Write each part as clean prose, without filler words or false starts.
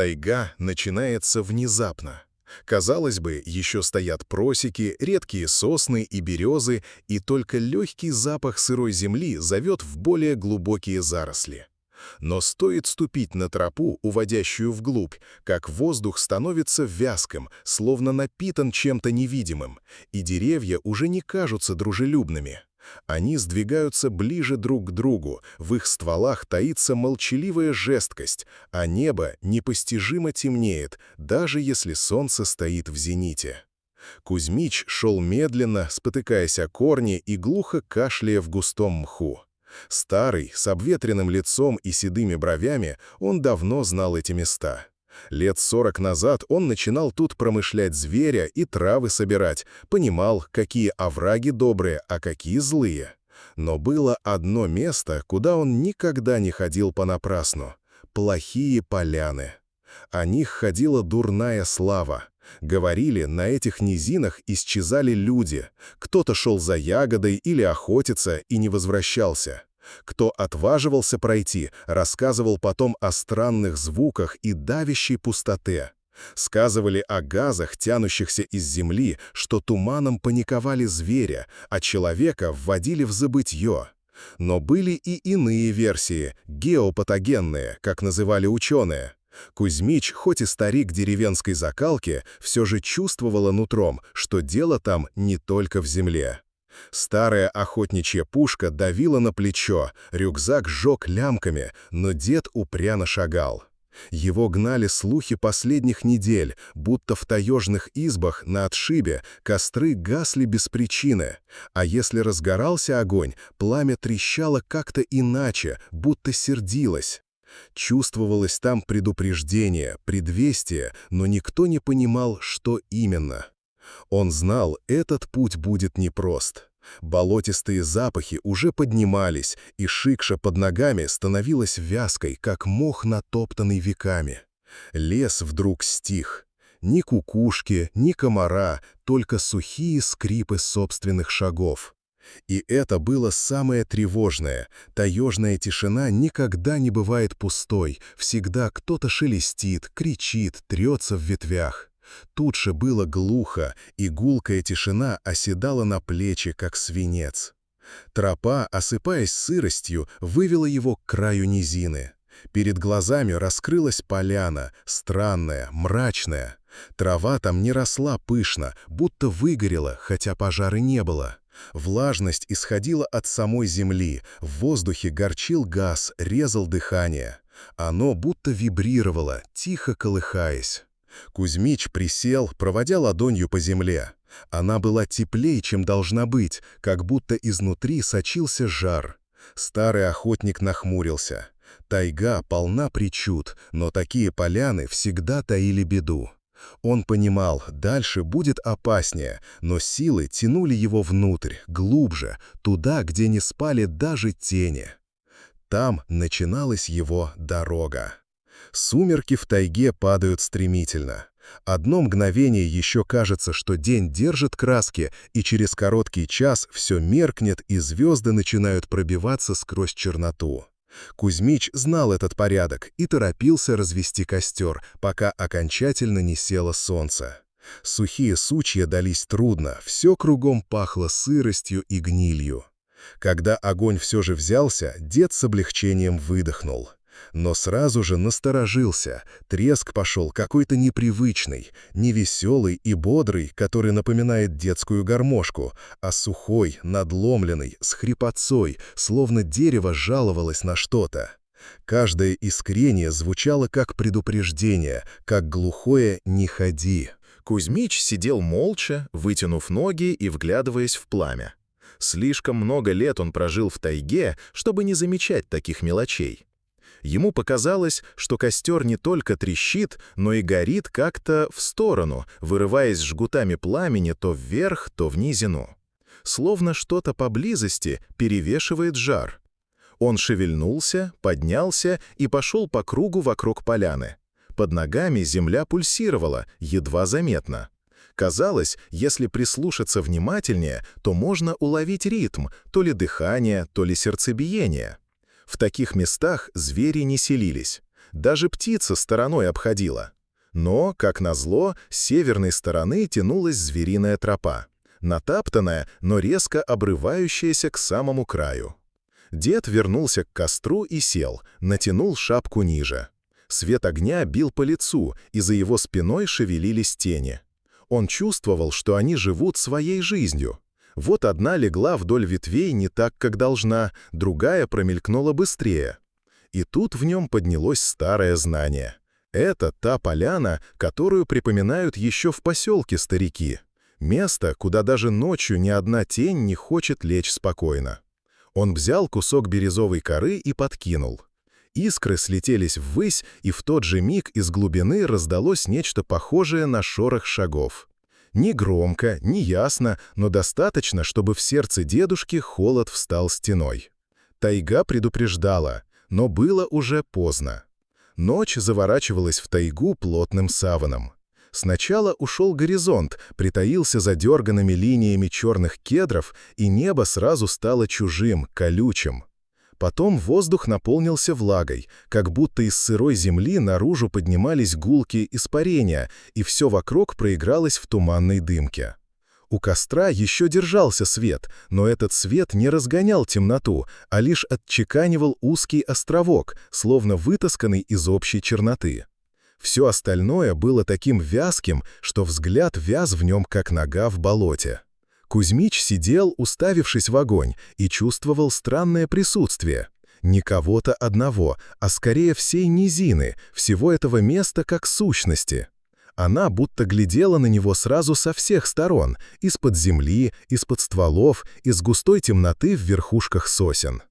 Тайга начинается внезапно. Казалось бы, еще стоят просеки, редкие сосны и березы, и только легкий запах сырой земли зовет в более глубокие заросли. Но стоит ступить на тропу, уводящую вглубь, как воздух становится вязким, словно напитан чем-то невидимым, и деревья уже не кажутся дружелюбными. Они сдвигаются ближе друг к другу, в их стволах таится молчаливая жесткость, а небо непостижимо темнеет, даже если солнце стоит в зените. Кузьмич шел медленно, спотыкаясь о корни и глухо кашляя в густом мху. Старый, с обветренным лицом и седыми бровями, он давно знал эти места. Лет 40 назад он начинал тут промышлять зверя и травы собирать, понимал, какие овраги добрые, а какие злые. Но было одно место, куда он никогда не ходил понапрасну — плохие поляны. О них ходила дурная слава. Говорили, на этих низинах исчезали люди. Кто-то шел за ягодой или охотиться и не возвращался. Кто отваживался пройти, рассказывал потом о странных звуках и давящей пустоте. Сказывали о газах, тянущихся из земли, что туманом паниковали зверя, а человека вводили в забытье. Но были и иные версии, геопатогенные, как называли ученые. Кузьмич, хоть и старик деревенской закалки, все же чувствовала нутром, что дело там не только в земле. Старая охотничья пушка давила на плечо, рюкзак сжег лямками, но дед упрямо шагал. Его гнали слухи последних недель, будто в таежных избах на отшибе костры гасли без причины, а если разгорался огонь, пламя трещало как-то иначе, будто сердилось. Чувствовалось там предупреждение, предвестие, но никто не понимал, что именно. Он знал, этот путь будет непрост. Болотистые запахи уже поднимались, и шикша под ногами становилась вязкой, как мох, натоптанный веками. Лес вдруг стих. Ни кукушки, ни комара, только сухие скрипы собственных шагов. И это было самое тревожное. Таежная тишина никогда не бывает пустой, всегда кто-то шелестит, кричит, трется в ветвях. Тут же было глухо, и гулкая тишина оседала на плечи, как свинец. Тропа, осыпаясь сыростью, вывела его к краю низины. Перед глазами раскрылась поляна, странная, мрачная. Трава там не росла пышно, будто выгорела, хотя пожара не было. Влажность исходила от самой земли, в воздухе горчил газ, резал дыхание. Оно будто вибрировало, тихо колыхаясь. Кузьмич присел, проводя ладонью по земле. Она была теплее, чем должна быть, как будто изнутри сочился жар. Старый охотник нахмурился. Тайга полна причуд, но такие поляны всегда таили беду. Он понимал, дальше будет опаснее, но силы тянули его внутрь, глубже, туда, где не спали даже тени. Там начиналась его дорога. Сумерки в тайге падают стремительно. Одно мгновение еще кажется, что день держит краски, и через короткий час все меркнет, и звезды начинают пробиваться сквозь черноту. Кузьмич знал этот порядок и торопился развести костер, пока окончательно не село солнце. Сухие сучья дались трудно, все кругом пахло сыростью и гнилью. Когда огонь все же взялся, дед с облегчением выдохнул. Но сразу же насторожился, треск пошел какой-то непривычный, не веселый и бодрый, который напоминает детскую гармошку, а сухой, надломленный, с хрипотцой, словно дерево жаловалось на что-то. Каждое искрение звучало как предупреждение, как глухое «не ходи». Кузьмич сидел молча, вытянув ноги и вглядываясь в пламя. Слишком много лет он прожил в тайге, чтобы не замечать таких мелочей. Ему показалось, что костер не только трещит, но и горит как-то в сторону, вырываясь жгутами пламени то вверх, то в низину. Словно что-то поблизости перевешивает жар. Он шевельнулся, поднялся и пошел по кругу вокруг поляны. Под ногами земля пульсировала, едва заметно. Казалось, если прислушаться внимательнее, то можно уловить ритм, то ли дыхание, то ли сердцебиение. В таких местах звери не селились. Даже птица стороной обходила. Но, как назло, с северной стороны тянулась звериная тропа, натаптанная, но резко обрывающаяся к самому краю. Дед вернулся к костру и сел, натянул шапку ниже. Свет огня бил по лицу, и за его спиной шевелились тени. Он чувствовал, что они живут своей жизнью. Вот одна легла вдоль ветвей не так, как должна, другая промелькнула быстрее. И тут в нем поднялось старое знание. Это та поляна, которую припоминают еще в поселке старики. Место, куда даже ночью ни одна тень не хочет лечь спокойно. Он взял кусок бирюзовой коры и подкинул. Искры слетелись ввысь, и в тот же миг из глубины раздалось нечто похожее на шорох шагов. Не громко, не ясно, но достаточно, чтобы в сердце дедушки холод встал стеной. Тайга предупреждала, но было уже поздно. Ночь заворачивалась в тайгу плотным саваном. Сначала ушел горизонт, притаился за дерганными линиями черных кедров, и небо сразу стало чужим, колючим. Потом воздух наполнился влагой, как будто из сырой земли наружу поднимались гулкие испарения, и все вокруг проигралось в туманной дымке. У костра еще держался свет, но этот свет не разгонял темноту, а лишь отчеканивал узкий островок, словно вытасканный из общей черноты. Все остальное было таким вязким, что взгляд вяз в нем, как нога в болоте. Кузьмич сидел, уставившись в огонь, и чувствовал странное присутствие. Не кого-то одного, а скорее всей низины, всего этого места как сущности. Она будто глядела на него сразу со всех сторон, из-под земли, из-под стволов, из густой темноты в верхушках сосен.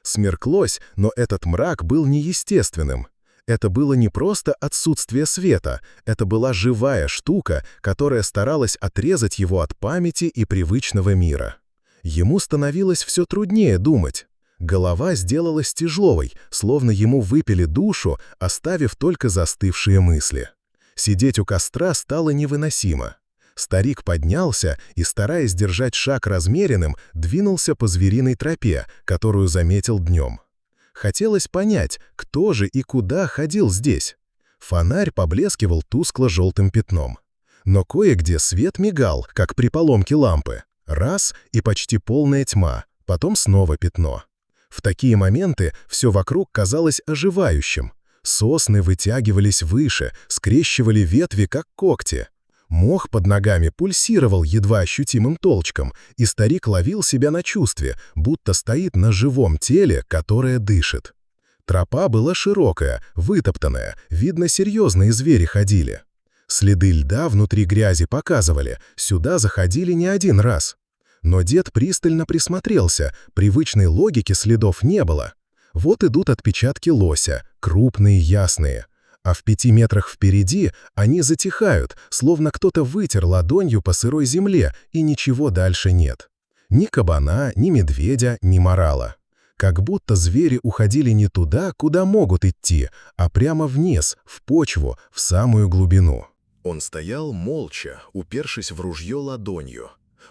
Смерклось, но этот мрак был неестественным. Это было не просто отсутствие света, это была живая штука, которая старалась отрезать его от памяти и привычного мира. Ему становилось все труднее думать. Голова сделалась тяжелой, словно ему выпили душу, оставив только застывшие мысли. Сидеть у костра стало невыносимо. Старик поднялся и, стараясь держать шаг размеренным, двинулся по звериной тропе, которую заметил днем. Хотелось понять, кто же и куда ходил здесь. Фонарь поблескивал тускло-желтым пятном. Но кое-где свет мигал, как при поломке лампы. Раз — и почти полная тьма, потом снова пятно. В такие моменты все вокруг казалось оживающим. Сосны вытягивались выше, скрещивали ветви, как когти. Мох под ногами пульсировал едва ощутимым толчком, и старик ловил себя на чувстве, будто стоит на живом теле, которое дышит. Тропа была широкая, вытоптанная, видно, серьезные звери ходили. Следы льда внутри грязи показывали, сюда заходили не один раз. Но дед пристально присмотрелся, привычной логики следов не было. Вот идут отпечатки лося, крупные, ясные. А в 5 метрах впереди они затихают, словно кто-то вытер ладонью по сырой земле, и ничего дальше нет. Ни кабана, ни медведя, ни морала. Как будто звери уходили не туда, куда могут идти, а прямо вниз, в почву, в самую глубину. Он стоял молча, упершись в ружье ладонью.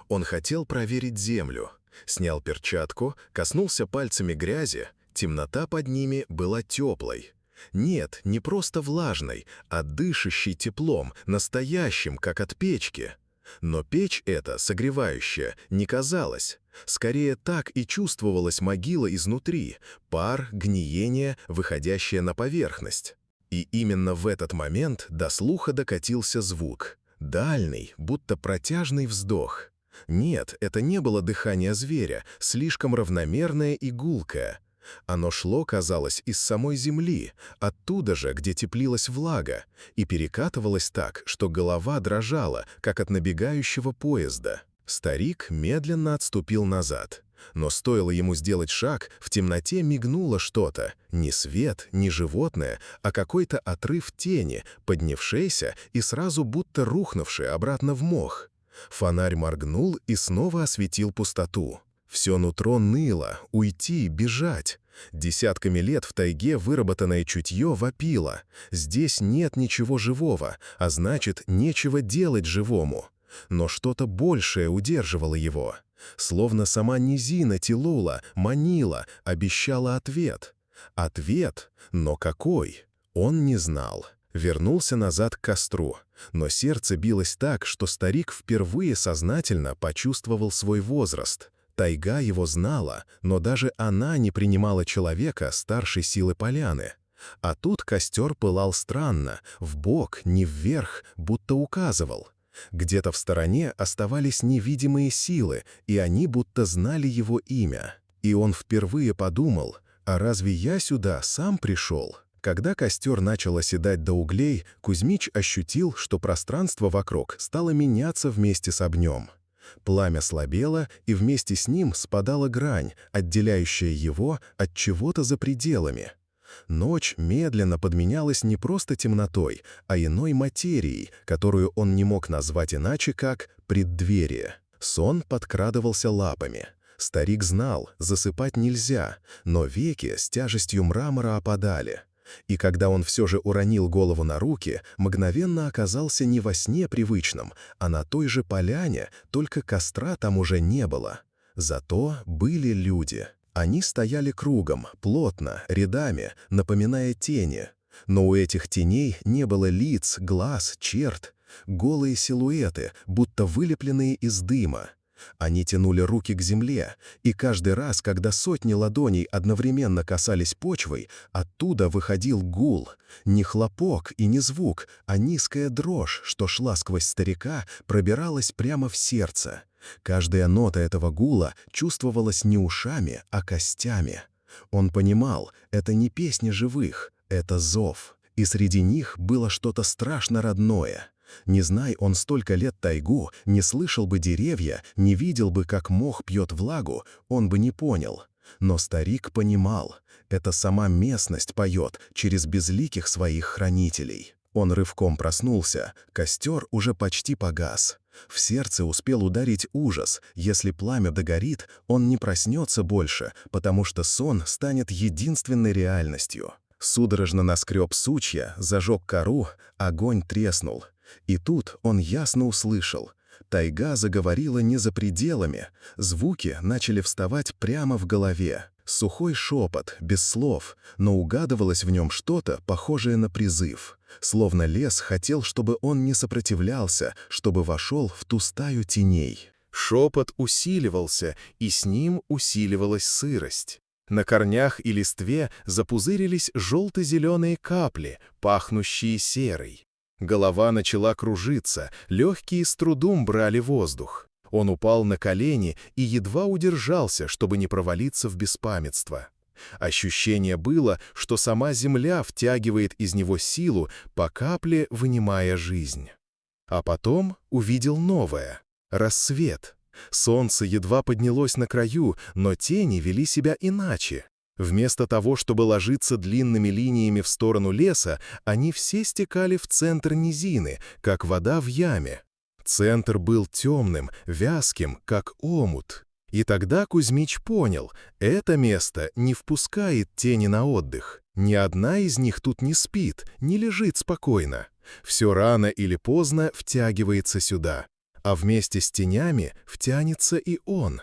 Он хотел проверить землю. Снял перчатку, коснулся пальцами грязи, темнота под ними была теплой. Нет, не просто влажной, а дышащей теплом, настоящим, как от печки. Но печь эта, согревающая, не казалась. Скорее так и чувствовалась могила изнутри, пар, гниение, выходящее на поверхность. И именно в этот момент до слуха докатился звук. Дальний, будто протяжный вздох. Нет, это не было дыхание зверя, слишком равномерное и гулкое. Оно шло, казалось, из самой земли, оттуда же, где теплилась влага, и перекатывалось так, что голова дрожала, как от набегающего поезда. Старик медленно отступил назад. Но стоило ему сделать шаг, в темноте мигнуло что-то. Не свет, не животное, а какой-то отрыв тени, поднявшийся и сразу будто рухнувший обратно в мох. Фонарь моргнул и снова осветил пустоту. Все нутро ныло, уйти, бежать. Десятками лет в тайге выработанное чутье вопило. Здесь нет ничего живого, а значит, нечего делать живому. Но что-то большее удерживало его. Словно сама низина тянула, манила, обещала ответ. Ответ? Но какой? Он не знал. Вернулся назад к костру, но сердце билось так, что старик впервые сознательно почувствовал свой возраст. Тайга его знала, но даже она не принимала человека старшей силы поляны. А тут костер пылал странно, вбок, не вверх, будто указывал. Где-то в стороне оставались невидимые силы, и они будто знали его имя. И он впервые подумал, а разве я сюда сам пришел? Когда костер начал оседать до углей, Кузьмич ощутил, что пространство вокруг стало меняться вместе с огнем. Пламя слабело, и вместе с ним спадала грань, отделяющая его от чего-то за пределами. Ночь медленно подменялась не просто темнотой, а иной материей, которую он не мог назвать иначе, как преддверие. Сон подкрадывался лапами. Старик знал, засыпать нельзя, но веки с тяжестью мрамора опадали. И когда он все же уронил голову на руки, мгновенно оказался не во сне привычном, а на той же поляне, только костра там уже не было. Зато были люди. Они стояли кругом, плотно, рядами, напоминая тени. Но у этих теней не было лиц, глаз, черт. Голые силуэты, будто вылепленные из дыма. Они тянули руки к земле, и каждый раз, когда сотни ладоней одновременно касались почвы, оттуда выходил гул. Не хлопок и не звук, а низкая дрожь, что шла сквозь старика, пробиралась прямо в сердце. Каждая нота этого гула чувствовалась не ушами, а костями. Он понимал, это не песни живых, это зов. И среди них было что-то страшно родное. Не знай он столько лет тайгу, не слышал бы деревья, не видел бы, как мох пьет влагу, он бы не понял. Но старик понимал, это сама местность поет через безликих своих хранителей. Он рывком проснулся, костер уже почти погас. В сердце успел ударить ужас, если пламя догорит, он не проснется больше, потому что сон станет единственной реальностью. Судорожно наскреб сучья, зажег кору, огонь треснул. И тут он ясно услышал. Тайга заговорила не за пределами, звуки начали вставать прямо в голове. Сухой шепот, без слов, но угадывалось в нем что-то, похожее на призыв. Словно лес хотел, чтобы он не сопротивлялся, чтобы вошел в ту стаю теней. Шепот усиливался, и с ним усиливалась сырость. На корнях и листве запузырились желто-зеленые капли, пахнущие серой. Голова начала кружиться, легкие с трудом брали воздух. Он упал на колени и едва удержался, чтобы не провалиться в беспамятство. Ощущение было, что сама земля втягивает из него силу, по капле вынимая жизнь. А потом увидел новое — рассвет. Солнце едва поднялось на краю, но тени вели себя иначе. Вместо того, чтобы ложиться длинными линиями в сторону леса, они все стекали в центр низины, как вода в яме. Центр был темным, вязким, как омут. И тогда Кузьмич понял, это место не впускает тени на отдых. Ни одна из них тут не спит, не лежит спокойно. Все рано или поздно втягивается сюда. А вместе с тенями втянется и он.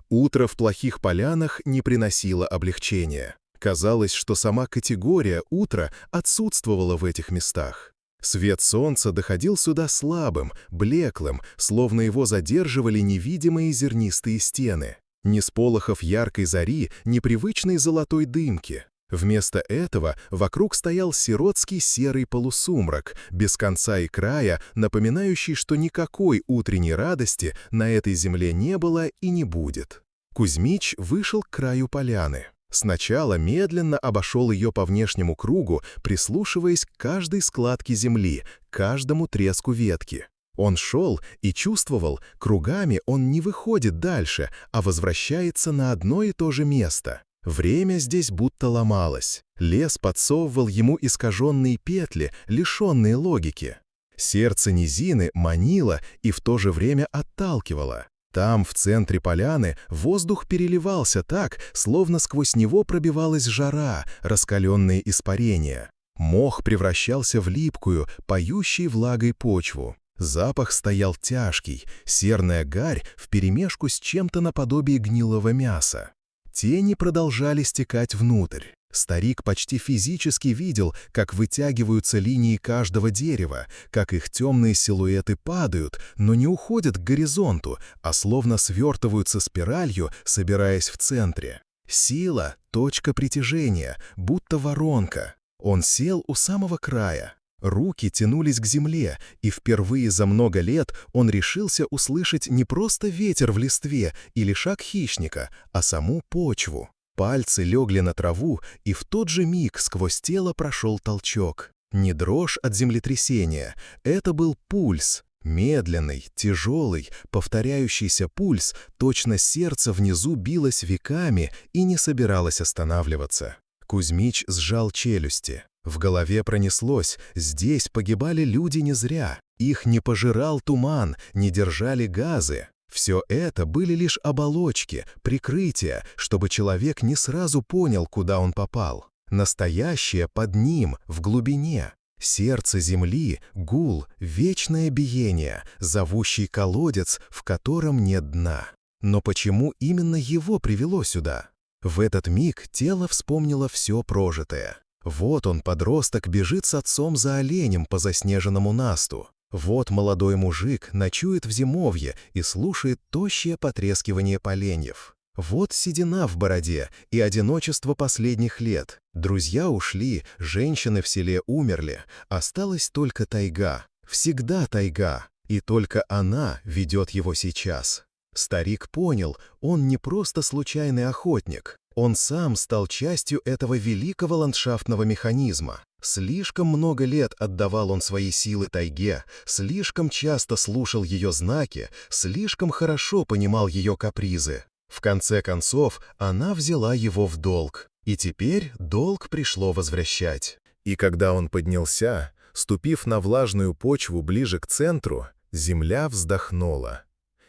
Утро в плохих полянах не приносило облегчения. Казалось, что сама категория утра отсутствовала в этих местах. Свет солнца доходил сюда слабым, блеклым, словно его задерживали невидимые зернистые стены. Ни сполохов яркой зари, ни привычной золотой дымки. Вместо этого вокруг стоял сиротский серый полусумрак, без конца и края, напоминающий, что никакой утренней радости на этой земле не было и не будет. Кузьмич вышел к краю поляны. Сначала медленно обошел ее по внешнему кругу, прислушиваясь к каждой складке земли, к каждому треску ветки. Он шел и чувствовал, кругами он не выходит дальше, а возвращается на одно и то же место. Время здесь будто ломалось. Лес подсовывал ему искаженные петли, лишенные логики. Сердце низины манило и в то же время отталкивало. Там, в центре поляны, воздух переливался так, словно сквозь него пробивалась жара, раскаленные испарения. Мох превращался в липкую, поющей влагой почву. Запах стоял тяжкий, серная гарь вперемешку с чем-то наподобие гнилого мяса. Тени продолжали стекать внутрь. Старик почти физически видел, как вытягиваются линии каждого дерева, как их темные силуэты падают, но не уходят к горизонту, а словно свертываются спиралью, собираясь в центре. Сила — точка притяжения, будто воронка. Он сел у самого края. Руки тянулись к земле, и впервые за много лет он решился услышать не просто ветер в листве или шаг хищника, а саму почву. Пальцы легли на траву, и в тот же миг сквозь тело прошел толчок. Не дрожь от землетрясения, это был пульс. Медленный, тяжелый, повторяющийся пульс, точно сердце внизу билось веками и не собиралось останавливаться. Кузьмич сжал челюсти. В голове пронеслось: здесь погибали люди не зря. Их не пожирал туман, не держали газы. Все это были лишь оболочки, прикрытия, чтобы человек не сразу понял, куда он попал. Настоящее под ним, в глубине. Сердце земли, гул, вечное биение, зовущий колодец, в котором нет дна. Но почему именно его привело сюда? В этот миг тело вспомнило все прожитое. Вот он, подросток, бежит с отцом за оленем по заснеженному насту. Вот молодой мужик ночует в зимовье и слушает тощее потрескивание поленьев. Вот седина в бороде и одиночество последних лет. Друзья ушли, женщины в селе умерли, осталась только тайга. Всегда тайга, и только она ведет его сейчас. Старик понял, он не просто случайный охотник. Он сам стал частью этого великого ландшафтного механизма. Слишком много лет отдавал он свои силы тайге, слишком часто слушал ее знаки, слишком хорошо понимал ее капризы. В конце концов, она взяла его в долг, и теперь долг пришло возвращать. И когда он поднялся, ступив на влажную почву ближе к центру, земля вздохнула.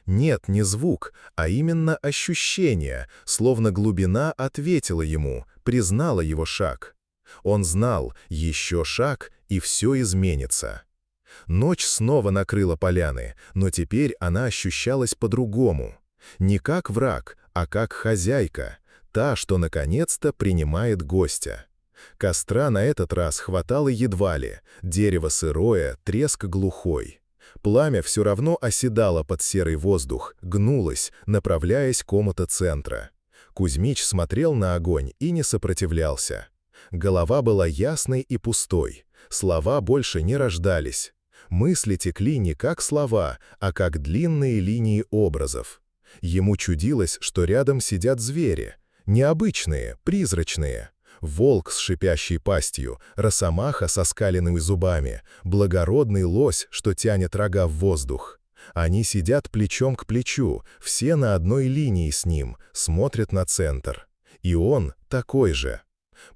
Нет, не звук, а именно ощущение, словно глубина ответила ему, признала его шаг. Он знал, еще шаг, и все изменится. Ночь снова накрыла поляны, но теперь она ощущалась по-другому. Не как враг, а как хозяйка, та, что наконец-то принимает гостя. Костра на этот раз хватало едва ли, дерево сырое, треск глухой. Пламя все равно оседало под серый воздух, гнулось, направляясь к омуту центра. Кузьмич смотрел на огонь и не сопротивлялся. Голова была ясной и пустой, слова больше не рождались. Мысли текли не как слова, а как длинные линии образов. Ему чудилось, что рядом сидят звери, необычные, призрачные. Волк с шипящей пастью, росомаха со скаленными зубами, благородный лось, что тянет рога в воздух. Они сидят плечом к плечу, все на одной линии с ним, смотрят на центр. И он такой же.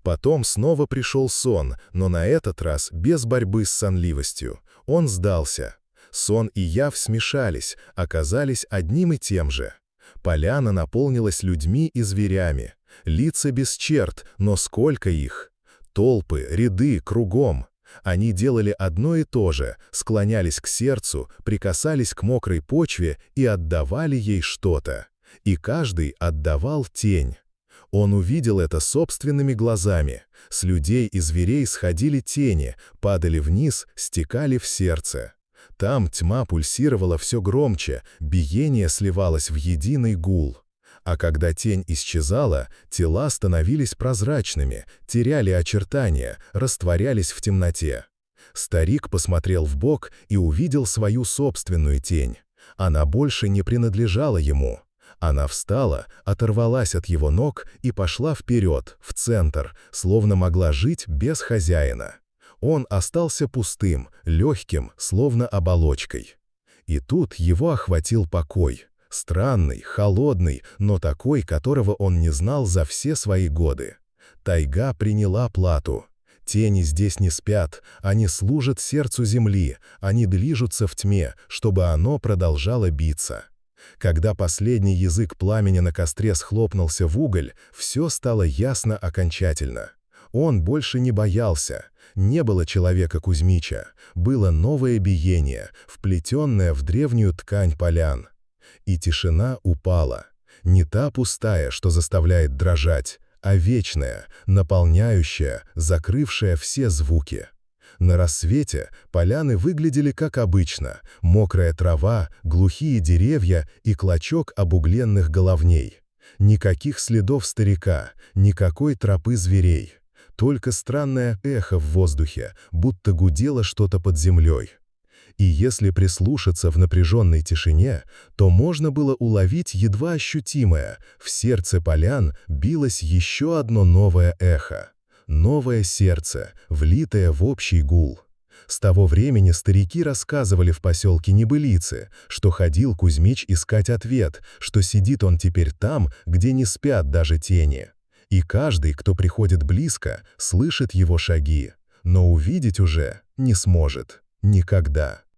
Потом снова пришел сон, но на этот раз без борьбы с сонливостью. Он сдался. Сон и явь смешались, оказались одним и тем же. Поляна наполнилась людьми и зверями. Лица без черт, но сколько их! Толпы, ряды, кругом. Они делали одно и то же, склонялись к сердцу, прикасались к мокрой почве и отдавали ей что-то. И каждый отдавал тень. Он увидел это собственными глазами. С людей и зверей сходили тени, падали вниз, стекали в сердце. Там тьма пульсировала все громче, биение сливалось в единый гул. А когда тень исчезала, тела становились прозрачными, теряли очертания, растворялись в темноте. Старик посмотрел вбок и увидел свою собственную тень. Она больше не принадлежала ему. Она встала, оторвалась от его ног и пошла вперед, в центр, словно могла жить без хозяина. Он остался пустым, легким, словно оболочкой. И тут его охватил покой. Странный, холодный, но такой, которого он не знал за все свои годы. Тайга приняла плату. Тени здесь не спят, они служат сердцу земли, они движутся в тьме, чтобы оно продолжало биться. Когда последний язык пламени на костре схлопнулся в уголь, все стало ясно окончательно. Он больше не боялся. Не было человека Кузьмича, было новое биение, вплетенное в древнюю ткань полян. И тишина упала. Не та пустая, что заставляет дрожать, а вечное, наполняющее, закрывшее все звуки. На рассвете поляны выглядели как обычно: мокрая трава, глухие деревья и клочок обугленных головней. Никаких следов старика, никакой тропы зверей. Только странное эхо в воздухе, будто гудело что-то под землей. И если прислушаться в напряженной тишине, то можно было уловить едва ощутимое: в сердце полян билось еще одно новое эхо. Новое сердце, влитое в общий гул. С того времени старики рассказывали в поселке небылицы, что ходил Кузьмич искать ответ, что сидит он теперь там, где не спят даже тени. И каждый, кто приходит близко, слышит его шаги, но увидеть уже не сможет никогда.